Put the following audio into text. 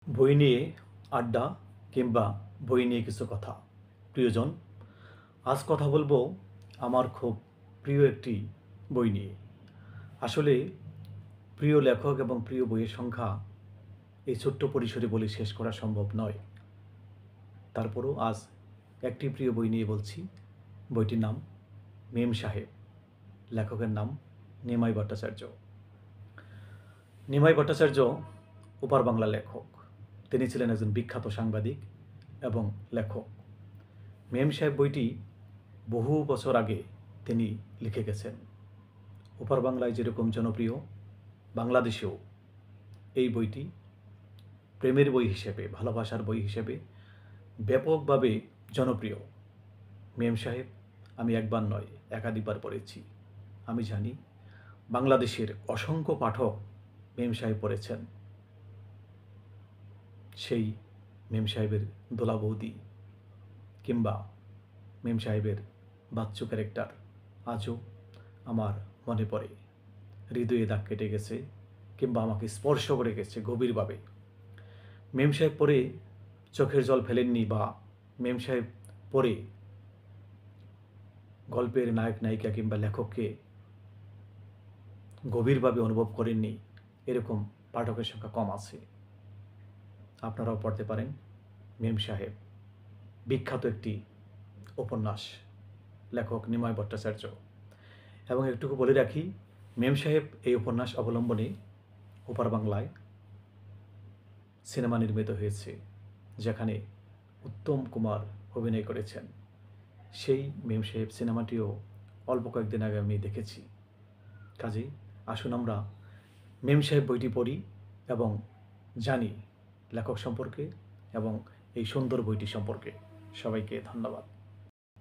বই নিয়ে আড্ডা কিংবা বই নিয়ে কিছু কথা। প্রিয়জন, আজ কথা বলবো আমার খুব প্রিয় একটি বই নিয়ে। আসলে প্রিয় লেখক এবং প্রিয় বইয়ের সংখ্যা এই ছোট্ট পরিসরে বলে শেষ করা সম্ভব নয়। তারপরও আজ একটি প্রিয় বই নিয়ে বলছি। বইটির নাম মেম সাহেব। লেখকের নাম নিমাই ভট্টাচার্য। নিমাই ভট্টাচার্য ওপার বাংলা লেখক। তিনি ছিলেন একজন বিখ্যাত সাংবাদিক এবং লেখক। মেম সাহেব বইটি বহু বছর আগে তিনি লিখে গেছেন। ওপার বাংলায় যেরকম জনপ্রিয়, বাংলাদেশেও এই বইটি প্রেমের বই হিসেবে, ভালোবাসার বই হিসেবে ব্যাপকভাবে জনপ্রিয়। মেম সাহেব আমি একবার নয়, একাধিকবার পড়েছি। আমি জানি বাংলাদেশের অসংখ্য পাঠক মেম সাহেব পড়েছেন। সেই মেম সাহেবের দোলা বৌদি কিংবা মেম সাহেবের বাচ্চু ক্যারেক্টার আজও আমার মনে পড়ে, হৃদয়ে দাগ কেটে গেছে কিংবা আমাকে স্পর্শ করে গেছে গভীরভাবে। মেম সাহেব পড়ে চোখের জল ফেলেননি বা মেম সাহেব পড়ে গল্পের নায়ক নায়িকা কিংবা লেখককে গভীরভাবে অনুভব করেননি, এরকম পাঠকের সংখ্যা কম আছে। আপনারাও পড়তে পারেন মেম সাহেব, বিখ্যাত একটি উপন্যাস, লেখক নিমাই ভট্টাচার্য। এবং একটুকু বলে রাখি, মেম সাহেব এই উপন্যাস অবলম্বনে ওপার বাংলায় সিনেমা নির্মিত হয়েছে, যেখানে উত্তম কুমার অভিনয় করেছেন। সেই মেম সাহেব সিনেমাটিও অল্প কয়েকদিন আগে আমি দেখেছি। কাজেই আসুন আমরা মেম সাহেব বইটি পড়ি এবং জানি লেখক সম্পর্কে এবং এই সুন্দর বইটি সম্পর্কে। সবাইকে ধন্যবাদ।